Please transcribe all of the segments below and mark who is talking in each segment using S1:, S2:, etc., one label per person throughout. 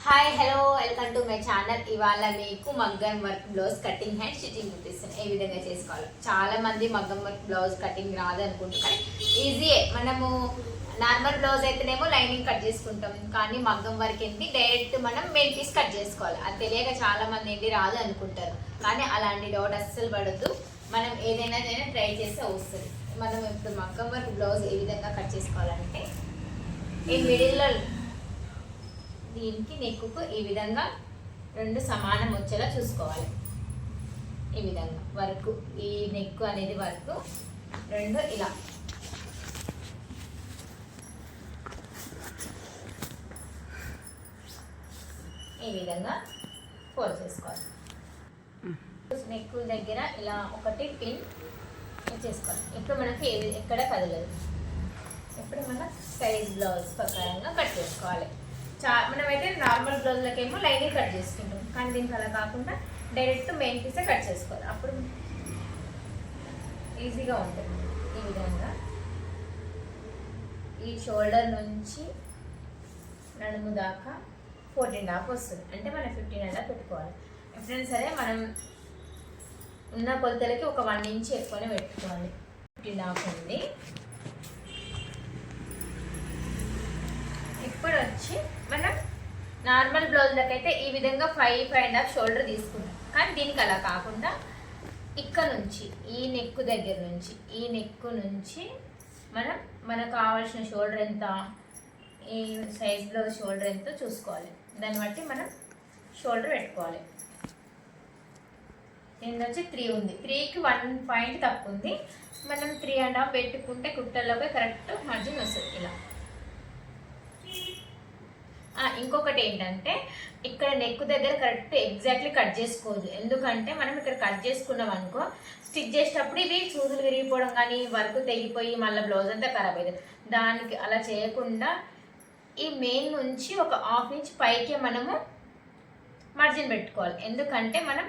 S1: Hi hello welcome to my channel. ఇవాళ మీకు మగ్గం work blouse cutting hand stitching చూపిస్తాను ఏ విధంగా చేసుకోవాలి. చాలా మంది మగ్గం వర్క్ బ్లౌజ్ కటింగ్ రాదు అనుకుంటారు, కానీ ఈజీయే. మనము నార్మల్ బ్లౌజ్ అయితేనేమో లైనింగ్ కట్ చేసుకుంటాం, కానీ మగ్గం వర్క్ ఏంటి డైరెక్ట్ మనం మెయిన్ పీస్ కట్ చేసుకోవాలి. అది తెలియక చాలా మంది ఏంటి రాదు అనుకుంటారు, కానీ అలాంటి డౌట్ అస్సలు పడద్దు. మనం ఏదైనా ట్రై చేస్తే వస్తుంది. మనం ఇప్పుడు మగ్గం వర్క్ బ్లౌజ్ ఏ విధంగా కట్ చేసుకోవాలంటే ఈ మిడిల్లో దీనికి నెక్కుకు ఈ విధంగా రెండు సమానం వచ్చేలా చూసుకోవాలి. ఈ విధంగా వర్క్, ఈ నెక్కు అనేది వర్క్ రెండు ఇలా ఈ విధంగా ఫోల్డ్ చేసుకోవాలి. నెక్కు దగ్గర ఇలా ఒకటి పిన్ చేసుకోవాలి. ఇప్పుడు మనకి ఎక్కడ కదలదు. ఇప్పుడు మనం సైజ్ బ్లౌజ్ ప్రకారంగా కట్ చేసుకోవాలి. మనమైతే నార్మల్ బ్లౌజ్లకేమో లైనింగ్ కట్ చేసుకుంటాం, కానీ దీనికి అలా కాకుండా డైరెక్ట్ మెయిన్ పీసే కట్ చేసుకోవాలి. అప్పుడు ఈజీగా ఉంటుంది. ఈ విధంగా ఈ షోల్డర్ నుంచి నడుము దాకా 14.5 వస్తుంది, అంటే మనం 15.5 పెట్టుకోవాలి. ఎప్పుడైనా సరే మనం ఉన్న కొలతలకి ఒక 1 ఇంచ్ ఎక్కువనే పెట్టుకోవాలి. 15.5 ఉంది. ఇప్పుడు వచ్చి మనం నార్మల్ బ్లౌజ్లకైతే ఈ విధంగా 5.5 షోల్డర్ తీసుకుంటాం, కానీ దీనికి అలా కాకుండా ఇక్కడ నుంచి ఈ నెక్కు దగ్గర నుంచి ఈ నెక్కు నుంచి మనకు కావాల్సిన షోల్డర్ ఎంత, ఈ సైజ్ బ్లౌజ్ షోల్డర్ ఎంతో చూసుకోవాలి. దాన్ని బట్టి మనం షోల్డర్ పెట్టుకోవాలి. దీని వచ్చి 3 ఉంది. 3కి 1 పాయింట్ తక్కువ ఉంది. మనం 3.5 పెట్టుకుంటే కుట్టల్లోకి కరెక్ట్ మార్జిన్ వస్తుంది. ఇలా ఇంకొకటి ఏంటంటే ఇక్కడ నెక్ దగ్గర కరెక్ట్ ఎగ్జాక్ట్లీ కట్ చేసుకోవద్దు. ఎందుకంటే మనం ఇక్కడ కట్ చేసుకున్నాం అనుకో, స్టిచ్ చేసేటప్పుడు ఇవి సూదులు విరిగిపోవడం కానీ వర్క్ తెగిపోయి మళ్ళీ బ్లౌజ్ అంతా ఖరాబ్ అవుతుంది. దానికి అలా చేయకుండా ఈ మెయిన్ నుంచి ఒక 1/2 ఇంచ్ పైకి మనము మార్జిన్ పెట్టుకోవాలి. ఎందుకంటే మనం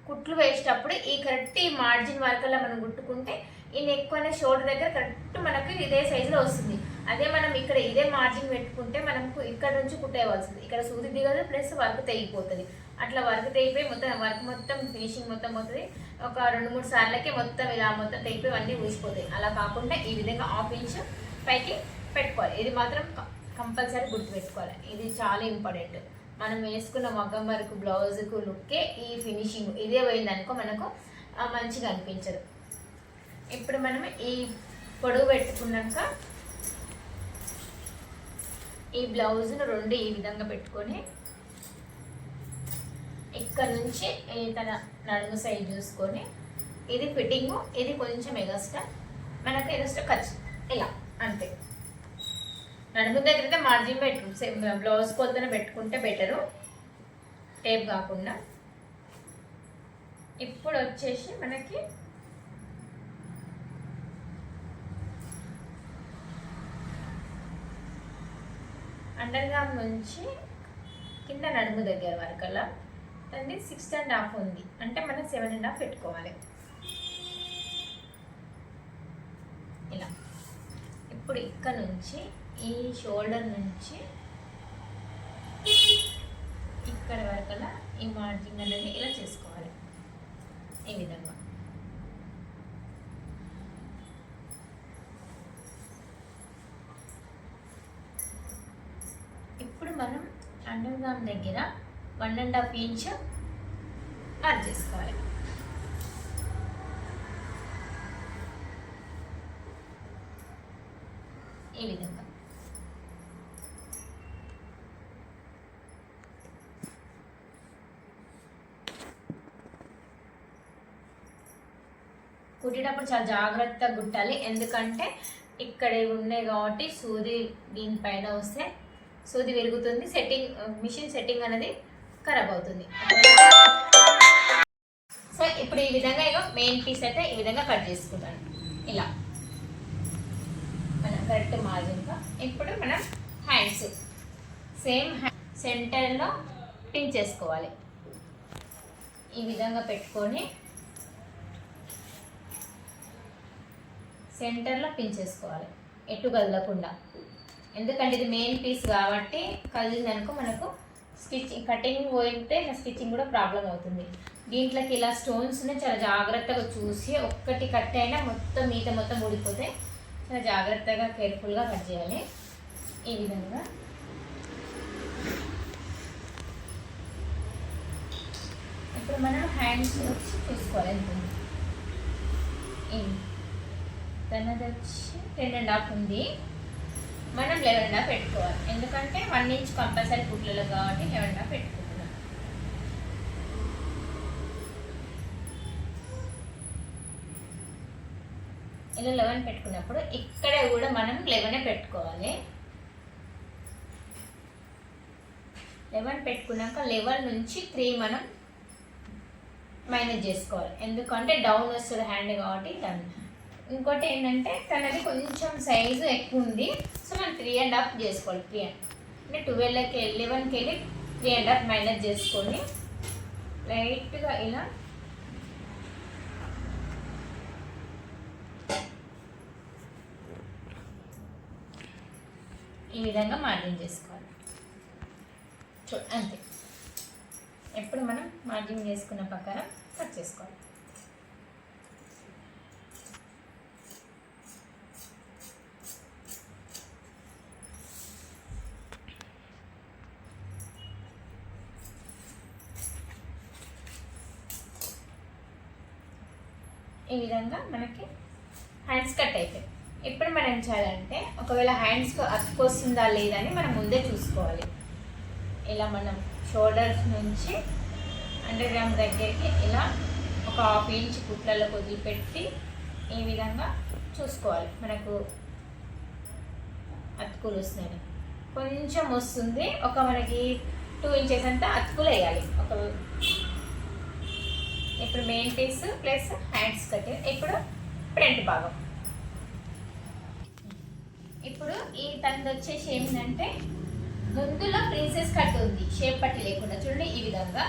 S1: కుట్లు వేసేటప్పుడు ఈ కరెక్ట్ ఈ మార్జిన్ వర్కల్లా మనం కుట్టుకుంటే ఈ నెక్ అనే షోల్డర్ దగ్గర కరెక్ట్ మనకి ఇదే సైజులో వస్తుంది. అదే మనం ఇక్కడ ఇదే మార్జిన్ పెట్టుకుంటే మనకు ఇక్కడ నుంచి కుట్టేయవలసింది, ఇక్కడ సూది దిగదు, ప్లస్ వర్క్ తెగిపోతుంది. అట్లా వర్క్ తెగిపోయి వర్క్ మొత్తం ఫినిషింగ్ మొత్తం అవుతుంది. ఒక 2-3 సార్లకే మొత్తం ఇలా మొత్తం తెగిపోయి అన్నీ ఊసిపోతాయి. అలా కాకుండా ఈ విధంగా 1/2 ఇంచ్ పైకి పెట్టుకోవాలి. ఇది మాత్రం కంపల్సరీ గుర్తుపెట్టుకోవాలి. ఇది చాలా ఇంపార్టెంట్. మనం వేసుకున్న మగ్గం వర్క్ బ్లౌజ్కు లుక్కే ఈ ఫినిషింగ్. ఇదే పోయిందనుకో మనకు మంచిగా అనిపించదు. ఇప్పుడు మనం ఈ పొడవు పెట్టుకున్నాక ఈ బ్లౌజ్ను రెండు ఈ విధంగా పెట్టుకొని ఇక్కడ నుంచి తన నడుము సైజ్ చూసుకొని ఇది ఫిట్టింగు, ఇది కొంచెం ఎగస్ట్రా, మనకు ఎగస్ట్రా ఖర్చు ఇలా అంతే. నడుము దగ్గర అయితే మార్జిన్ పెట్టుకుంటే బ్లౌజ్ కొలతన పెట్టుకుంటే బెటరు, టేప్ కాకుండా. ఇప్పుడు వచ్చేసి మనకి అండర్గామ్ నుంచి కింద నడుము దగ్గర వరకల్లా అండి 6.5 ఉంది, అంటే మనం 7.5 పెట్టుకోవాలి. ఇలా ఇప్పుడు ఇక్కడ నుంచి ఈ షోల్డర్ నుంచి ఇక్కడ వరకల్లా ఈ మార్జిన్ అనేది ఇలా చేసుకోవాలి. ఈ విధంగా ఇప్పుడు మనం అండర్గామ్ దగ్గర 1.5 ఇంచ్ మార్క్ చేసుకోవాలి. ఈ విధంగా కుట్టేటప్పుడు చాలా జాగ్రత్తగా కుట్టాలి. ఎందుకంటే ఇక్కడ ఉన్నాయి కాబట్టి సూది దీనిపైన వస్తే సూది విరుగుతుంది, మిషన్ సెట్టింగ్ అనేది ఖరాబ్ అవుతుంది. సో ఇప్పుడు ఈ విధంగా మెయిన్ పీస్ అయితే ఈ విధంగా కట్ చేసుకుంటాను ఇలా మనం కరెక్ట్ మార్జిన్గా. ఇప్పుడు మనం హ్యాండ్స్ సేమ్ సెంటర్లో పిన్ చేసుకోవాలి. ఈ విధంగా పెట్టుకొని సెంటర్లో పిన్ చేసుకోవాలి, ఎటు కదలకుండా. ఎందుకంటే ఇది మెయిన్ పీస్ కాబట్టి కదిలిందనుకో మనకు స్టిచ్చింగ్ కటింగ్ పోయితే స్టిచ్చింగ్ కూడా ప్రాబ్లం అవుతుంది. దీంట్లోకి ఇలా స్టోన్స్ని చాలా జాగ్రత్తగా చూసి ఒక్కటి కట్ అయినా మొత్తం మిగతా మొత్తం ఊడిపోతే చాలా జాగ్రత్తగా కేర్ఫుల్గా కట్ చేయాలి. ఈ విధంగా ఇప్పుడు మనం హ్యాండ్స్ వచ్చి చూసుకోవాలి ఎంత ఉంది. తనది వచ్చి 10.5 ఉంది, మనం 11.5 పెట్టుకోవాలి. ఎందుకంటే 1 ఇంచ్ కంపల్సరీ కుట్లలో కాబట్టి 11.5 పెట్టుకుంటున్నాం. ఇలా 11 పెట్టుకున్నప్పుడు ఇక్కడ కూడా మనం 11 పెట్టుకోవాలి. 11 పెట్టుకున్నాక 11 నుంచి 3 మనం మైనస్ చేసుకోవాలి. ఎందుకంటే డౌన్ వస్తుంది హ్యాండ్ కాబట్టి డౌన్. ఇంకోటి ఏంటంటే తనది కొంచెం సైజు ఎక్కువ ఉంది, సో మనం 3.5 చేసుకోవాలి. 3 అంటే 12కి 11కి వెళ్ళి 3.5 మైనస్ చేసుకొని లైట్గా ఇలా ఈ విధంగా మార్జిన్ చేసుకోవాలి. అంతే. ఎప్పుడు మనం మార్జిన్ చేసుకున్న ప్రకారం కట్ చేసుకోవాలి. ఈ విధంగా మనకి హ్యాండ్స్ కట్ అయితాయి. ఇప్పుడు మనం ఏం చేయాలంటే ఒకవేళ హ్యాండ్స్కి అతుకొస్తుందా లేదా అని మనం ముందే చూసుకోవాలి. ఇలా మనం షోల్డర్స్ నుంచి అండర్ ఆర్మ్ దగ్గరికి ఇలా ఒక 1/2 ఇంచ్ కుట్లలో వదిలిపెట్టి ఈ విధంగా చూసుకోవాలి. మనకు అతుకులు వస్తున్నాయి, కొంచెం వస్తుంది, ఒక మనకి 2 ఇంచెస్ అంతా అతుకులు వేయాలి. ఇప్పుడు main piece plus hands cut. ఇప్పుడు ఫ్రంట్ భాగం. ఇప్పుడు ఈ తనది వచ్చేసి ఏంటంటే ముందులో ప్రిన్సెస్ కట్ ఉంది, షేప్ పట్టి లేకుండా చూడండి ఈ విధంగా.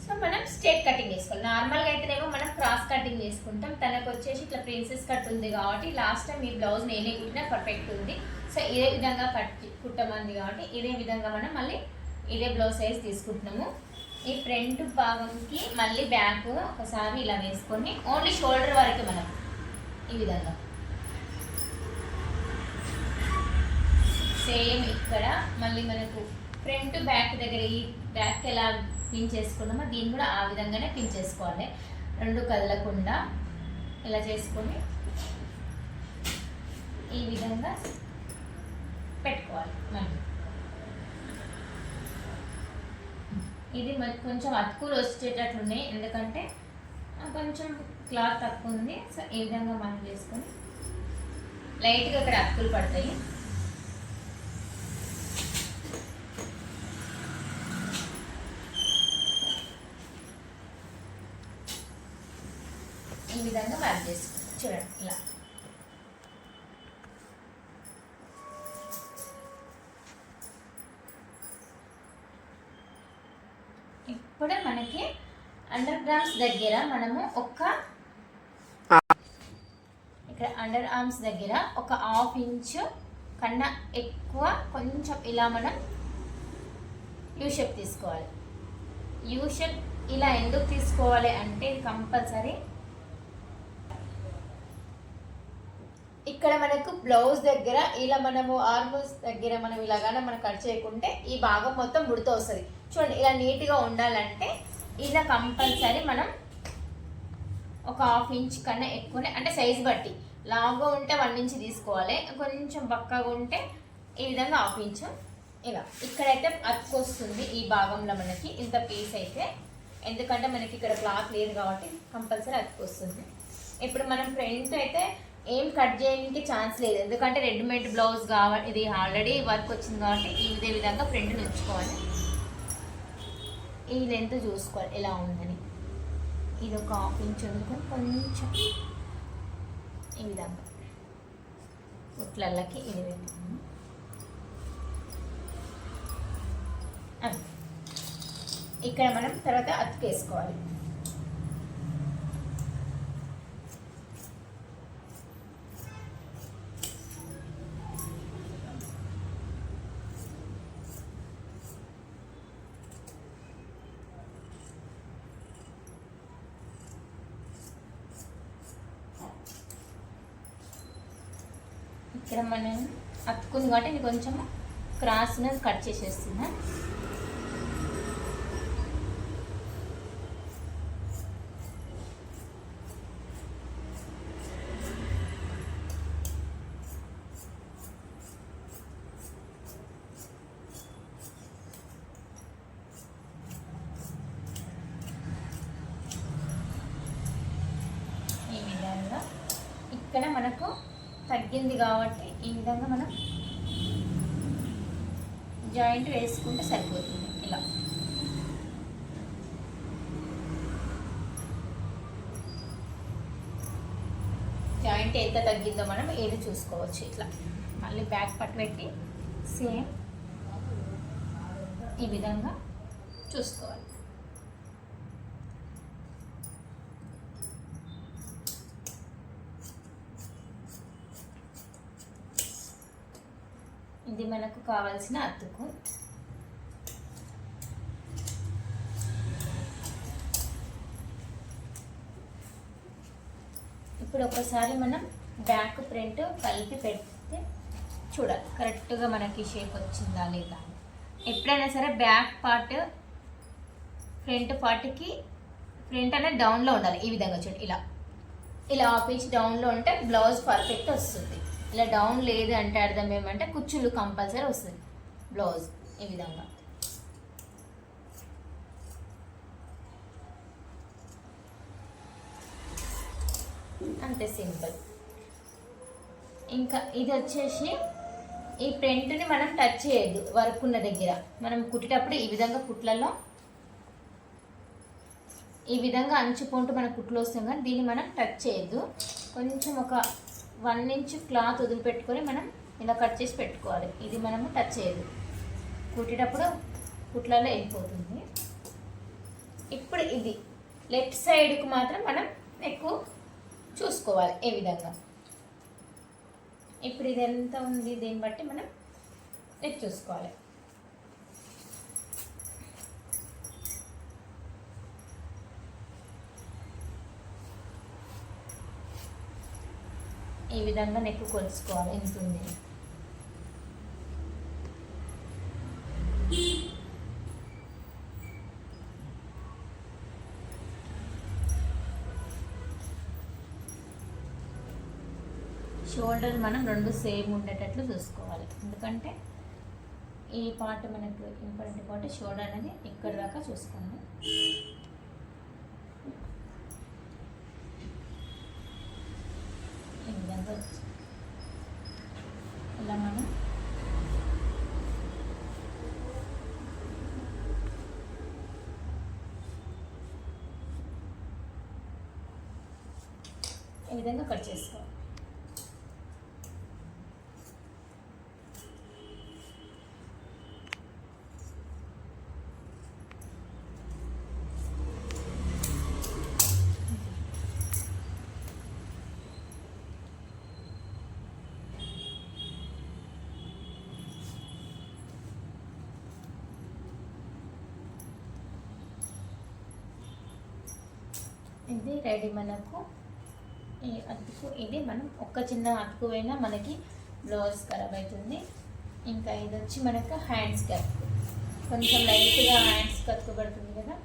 S1: సో మనం స్ట్రేట్ కటింగ్ చేసుకోవాలి. నార్మల్గా అయితేనేమో మనం క్రాస్ కటింగ్ చేసుకుంటాం. తనకు వచ్చేసి ఇట్లా ప్రిన్సెస్ కట్ ఉంది కాబట్టి లాస్ట్ టైం ఈ బ్లౌజ్ నేనే కుట్టినా పర్ఫెక్ట్ ఉంది. సో ఇదే విధంగా కుట్టమంది కాబట్టి ఇదే విధంగా మనం మళ్ళీ ఇదే బ్లౌజ్ సైజ్ తీసుకుంటున్నాము. ఈ ఫ్రంట్ భాగంకి మళ్ళీ బ్యాక్ ఒకసారి ఇలా వేసుకొని ఓన్లీ షోల్డర్ వరకు మనం ఈ విధంగా సేమ్ ఇక్కడ మళ్ళీ మనకు ఫ్రంట్ బ్యాక్ దగ్గర ఈ బ్యాక్ ఎలా పిన్ చేసుకున్నామో దీన్ని కూడా ఆ విధంగానే పిన్ చేసుకోవాలి. 2 కదలకుండా ఇలా చేసుకొని ఈ విధంగా పెట్టుకోవాలి. మళ్ళీ ఇది కొంచెం అతుకులు వచ్చేటట్లున్నాయి, ఎందుకంటే కొంచెం క్లాత్ తక్కువ ఉంది. సో ఈ విధంగా మనం చేసుకొని లైట్గా ఇక్కడ అతుకులు పడతాయి. ఈ విధంగా మార్క్ చేసుకోండి. చూడండి ఇలా. ఇప్పుడు మనకి అండర్ ఆర్మ్స్ దగ్గర మనము ఇక్కడ అండర్ ఆర్మ్స్ దగ్గర ఒక 1/2 ఇంచ్ కన్నా ఎక్కువ కొంచెం ఇలా మనం యూ షేప్ తీసుకోవాలి. యూ షేప్ ఇలా ఎందుకు తీసుకోవాలి అంటే కంపల్సరీ ఇక్కడ మనకు బ్లౌజ్ దగ్గర ఇలా మనము ఆర్మ్స్ దగ్గర మనం ఇలాగానే మనం కట్ చేయకుంటే ఈ భాగం మొత్తం ముడత వస్తుంది. చూడండి ఇలా నీట్గా ఉండాలంటే ఇలా కంపల్సరీ మనం ఒక 1/2 ఇంచ్ కన్నా ఎక్కువనే, అంటే సైజ్ బట్టి లావుగా ఉంటే 1 ఇంచ్ తీసుకోవాలి, కొంచెం బక్కగా ఉంటే ఈ విధంగా 1/2 ఇంచ్. ఇలా ఇక్కడైతే అతుకొస్తుంది ఈ భాగంలో మనకి ఇంత పీస్ అయితే, ఎందుకంటే మనకి ఇక్కడ క్లాత్ లేదు కాబట్టి కంపల్సరీ అతుకొస్తుంది. ఇప్పుడు మనం ఫ్రంట్ అయితే ఏం కట్ చేయడానికి ఛాన్స్ లేదు, ఎందుకంటే రెడీమేడ్ బ్లౌజ్ కావాలి, ఇది ఆల్రెడీ వర్క్ వచ్చింది కాబట్టి ఇదే విధంగా ఫ్రంట్ ఉంచుకోవాలి. ఈ లెంత్ చూసుకోవాలి ఎలా ఉందని. ఇది ఒక 1/2 ఇంచ్ అందుకొని కొంచెం ఈ విధంగా కుట్లకి ఇది పెట్టుకున్నాము. ఇక్కడ మనం తర్వాత అతుకేసుకోవాలి. ఇక్కడ మనం అతుకుంది కాబట్టి ఇది కొంచెం క్రాస్గా కట్ చేసేస్తున్నా. ఈ విధంగా ఇక్కడ మనకు తగ్గింది కాబట్టి ఈ విధంగా మనం జాయింట్ వేసుకుంటే సరిపోతుంది. ఇలా జాయింట్ ఎంత తగ్గిందో మనం ఏది చూసుకోవచ్చు. ఇట్లా మళ్ళీ బ్యాక్ పట్టు పెట్టి సేమ్ ఈ విధంగా చూసుకోవాలి. ఇది మనకు కావాల్సిన అతుకు. ఇప్పుడు ఒకసారి మనం బ్యాక్ ఫ్రంట్ కలిపి పెడితే చూడాలి కరెక్ట్గా మనకి షేప్ వచ్చిందా లేదా. ఎప్పుడైనా సరే బ్యాక్ పార్ట్ ఫ్రంట్ పార్ట్కి ఫ్రంట్ అనేది డౌన్లో ఉండాలి. ఈ విధంగా చూడండి, ఇలా ఇలా హాఫ్ ఇంచ్ డౌన్లో ఉంటే బ్లౌజ్ పర్ఫెక్ట్ వస్తుంది. ఇలా డౌన్ లేదు అంటే అర్థం ఏమంటే కుచ్చులు కంపల్సరీ వస్తుంది బ్లౌజ్. ఈ విధంగా అంతే, సింపుల్. ఇంకా ఇది వచ్చేసి ఈ ఫ్రంట్ని మనం టచ్ చేయొద్దు. వర్క్ ఉన్న దగ్గర మనం కుట్టేటప్పుడు ఈ విధంగా కుట్లలో ఈ విధంగా అంచు పొంటు మన కుట్లు వస్తాం, కానీ దీన్ని మనం టచ్ చేయొద్దు. కొంచెం ఒక 1 ఇంచ్ క్లాత్ వదిలిపెట్టుకొని మనం ఇలా కట్ చేసి పెట్టుకోవాలి. ఇది మనము టచ్ చేయదు, కుట్టేటప్పుడు కుట్లలో వెళ్ళిపోతుంది. ఇప్పుడు ఇది లెఫ్ట్ సైడ్కి మాత్రం మనం ఎక్కువ చూసుకోవాలి ఈ విధంగా. ఇప్పుడు ఇది ఎంత ఉంది దీన్ని బట్టి మనం నెక్ చూసుకోవాలి. ఈ విధంగా నెక్ కొలుసుకోవాలి ఎంత ఉంది. షోల్డర్ మనం 2 సేమ్ ఉండేటట్లు చూసుకోవాలి. ఎందుకంటే ఈ పార్ట్ మనకు ఇంపార్టెంట్ పార్ట్ షోల్డర్ అనేది ఇక్కడ దాకా చూసుకోండి. ఈ విధంగా ఇలా మనం ఈ విధంగా కట్ చేసుకోవాలి. ఇది రెడీ మనకు. ఈ అతుకు ఇది మనం ఒక్క చిన్న అతుకు అయినా మనకి బ్లౌజ్ ఖరాబ్ అవుతుంది. ఇంకా ఇది వచ్చి మనకు హ్యాండ్స్కి అతుకు, కొంచెం లైట్గా హ్యాండ్స్కి అతుకు పడుతుంది కదా,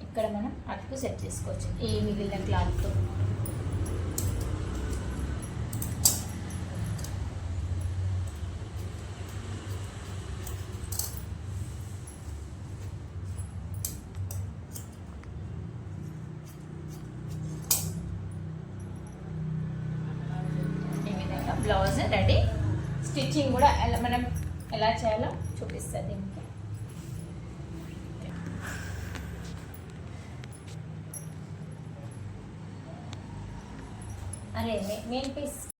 S1: ఇక్కడ మనం అతుకు సెట్ చేసుకోవచ్చు ఈ మిగిలిన క్లాత్తో. Blouse ready. స్టిచ్చింగ్ కూడా మనం ఎలా చేయాలో చూపిస్తుంది దీనికి. అరే మెయిన్ పీస్